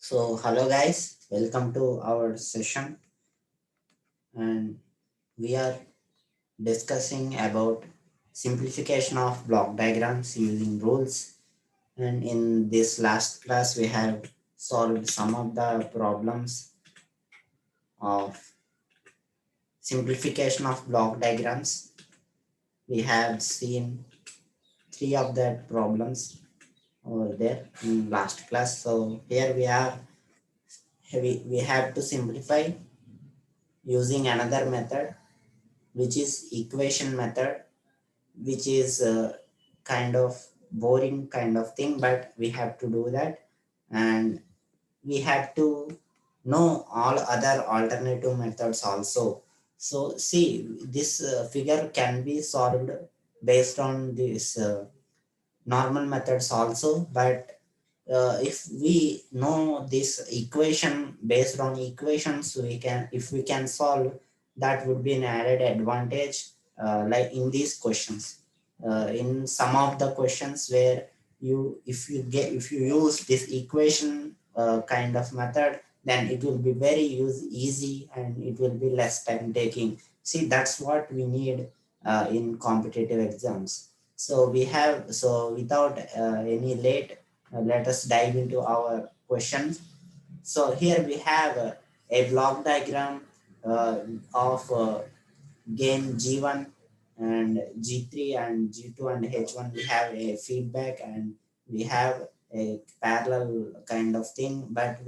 So, hello guys, welcome to our session, and we are discussing about simplification of block diagrams using rules. And in this last class, we have solved some of the problems of simplification of block diagrams. We have seen three of that problems over there in last class. So here we have to simplify using another method, which is equation method, which is kind of boring kind of thing, but we have to do that, and we have to know all other alternative methods also. So see, this figure can be solved based on this normal methods also, but if we know this equation based on equations, we can, if we can solve, that would be an added advantage, like in these questions. In some of the questions where if you use this equation kind of method, then it will be very easy and it will be less time taking. See, that's what we need in competitive exams. So we have, so without any late, let us dive into our questions. So here we have a block diagram uh, of gain G1 and G3 and G2 and H1. We have a feedback and we have a parallel kind of thing, but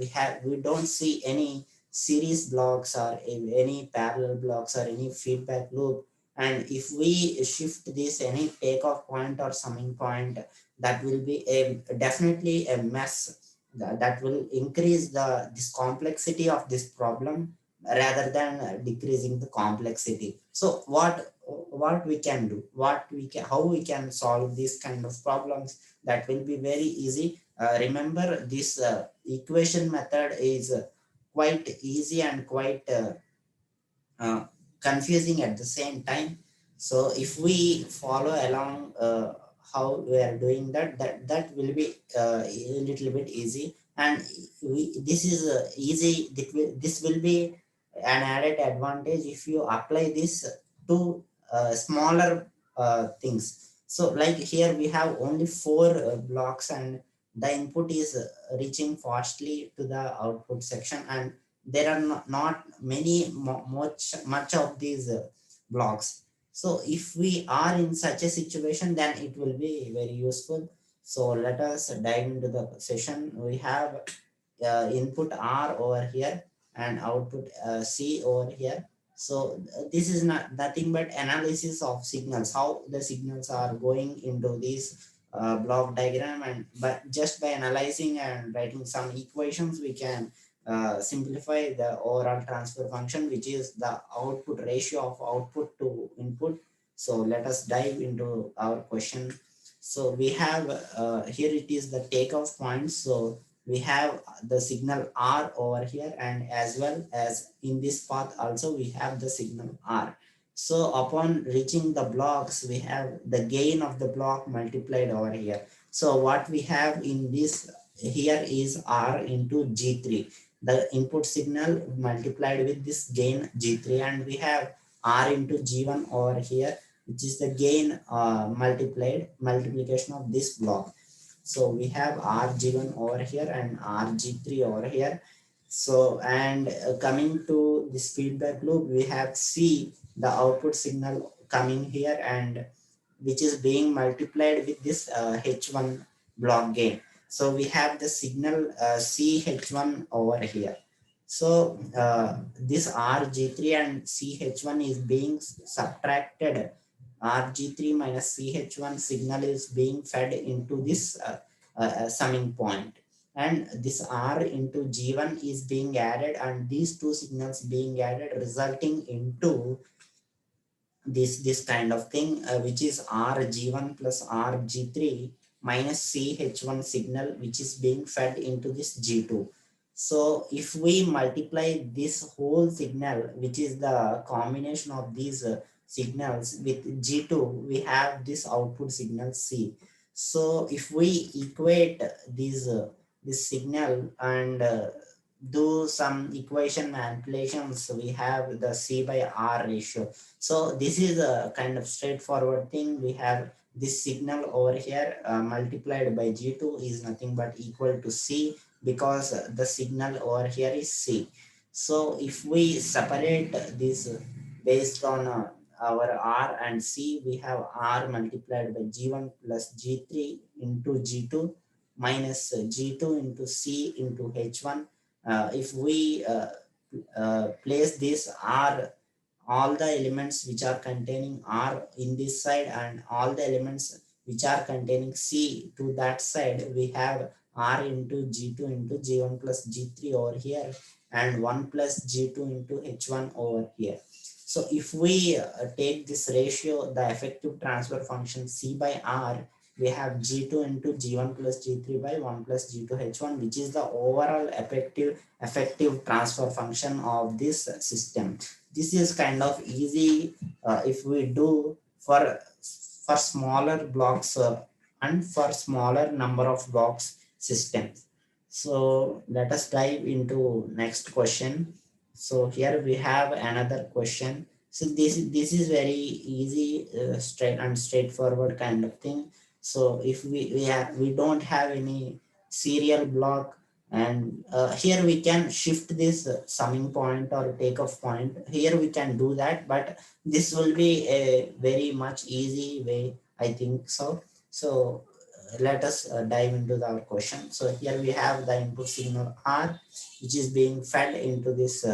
we don't see any series blocks or any parallel blocks or any feedback loop. And if we shift this any takeoff point or summing point, that will be a definitely a mess. That will increase this complexity of this problem rather than decreasing the complexity. So what we can do, what we can, how we can solve these kind of problems, that will be very easy. Remember, this equation method is quite easy and quite uh, confusing at the same time. So if we follow along how we are doing that, that will be a little bit easy. And this is easy, this will be an added advantage if you apply this to smaller things. So like here we have only four blocks, and the input is reaching fastly to the output section, and there are not many much of these blocks. So if we are in such a situation, then it will be very useful. So let us dive into the session. We have input R over here and output C over here. So this is not nothing but analysis of signals, how the signals are going into this block diagram, and but just by analyzing and writing some equations, we can simplify the overall transfer function, which is the output ratio of output to input. So let us dive into our question. So we have here it is the takeoff point. So we have the signal R over here, and as well as in this path also we have the signal R. So upon reaching the blocks, we have the gain of the block multiplied over here. So what we have in this here is R into G3, the input signal multiplied with this gain G3, and we have R into G1 over here, which is the gain multiplication of this block. So we have RG1 over here and RG3 over here. So, and coming to this feedback loop, we have C, the output signal coming here, and which is being multiplied with this H1 block gain. So we have the signal CH1 over here. So this RG3 and CH1 is being subtracted. RG3 minus CH1 signal is being fed into this summing point, and this R into G1 is being added, and these two signals being added, resulting into this kind of thing, which is RG1 plus RG3 minus CH1 signal, which is being fed into this G2. So if we multiply this whole signal, which is the combination of these signals with G2, we have this output signal C. So if we equate these this signal and do some equation manipulations, we have the C by R ratio. So this is a kind of straightforward thing. We have this signal over here multiplied by G2 is nothing but equal to C, because the signal over here is C. So if we separate this based on our R and C, we have R multiplied by G1 plus G3 into G2 minus G2 into C into H1. If we place this R, all the elements which are containing R in this side and all the elements which are containing C to that side, we have R into G2 into G1 plus G3 over here and 1 plus G2 into H1 over here. So if we take this ratio, the effective transfer function C by R, we have G2 into G1 plus G3 by 1 plus G2 H1, which is the overall effective transfer function of this system. This is kind of easy if we do for smaller blocks and for smaller number of blocks systems. So let us dive into next question. So here we have another question. So this is very easy, straight and straightforward kind of thing. So if we don't have any serial block, and here we can shift this summing point or takeoff point. Here we can do that, but this will be a very much easy way, I think so. So let us dive into our question. So here we have the input signal R, which is being fed into this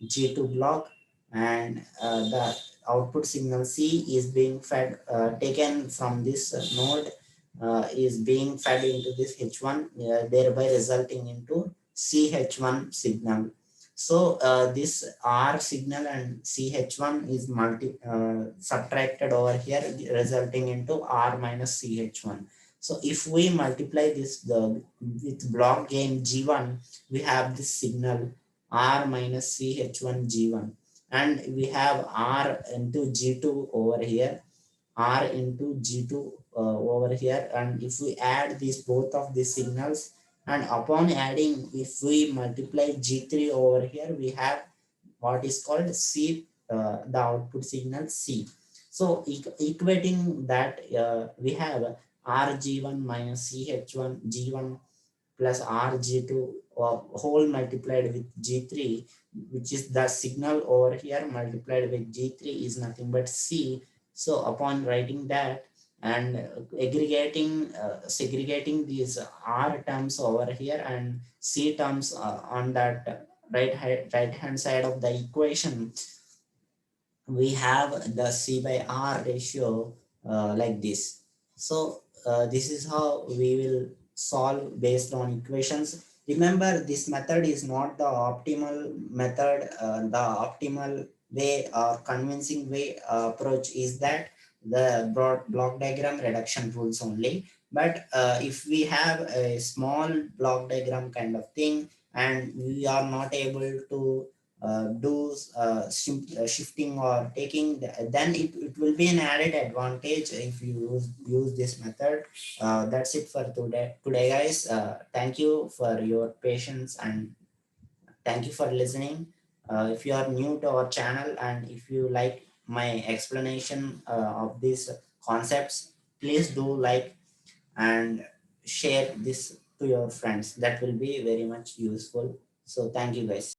G2 block, and the output signal C is being fed, taken from this node, is being fed into this H1, thereby resulting into CH1 signal. So this R signal and CH1 is subtracted over here, resulting into R minus CH1. So if we multiply this with block gain G1, we have this signal R minus CH1 G1, and we have R into G2 over here, R into G2 over here, and if we add these both of these signals, and upon adding, if we multiply G3 over here, we have what is called C, the output signal C. So equating that, we have RG1 minus CH1 G1 plus RG2 whole multiplied with G3, which is the signal over here multiplied with G3 is nothing but C. So upon writing that and segregating these R terms over here and C terms on that right hand side of the equation, we have the C by R ratio like this. So this is how we will solve based on equations. Remember, this method is not the optimal method. The optimal way or convincing way approach is that the broad block diagram reduction rules only. But if we have a small block diagram kind of thing and we are not able to do shifting or taking, then it will be an added advantage if you use this method. That's it for today guys. Thank you for your patience and thank you for listening. If you are new to our channel and if you like my explanation of these concepts, please do like and share this to your friends. That will be very much useful. So thank you guys.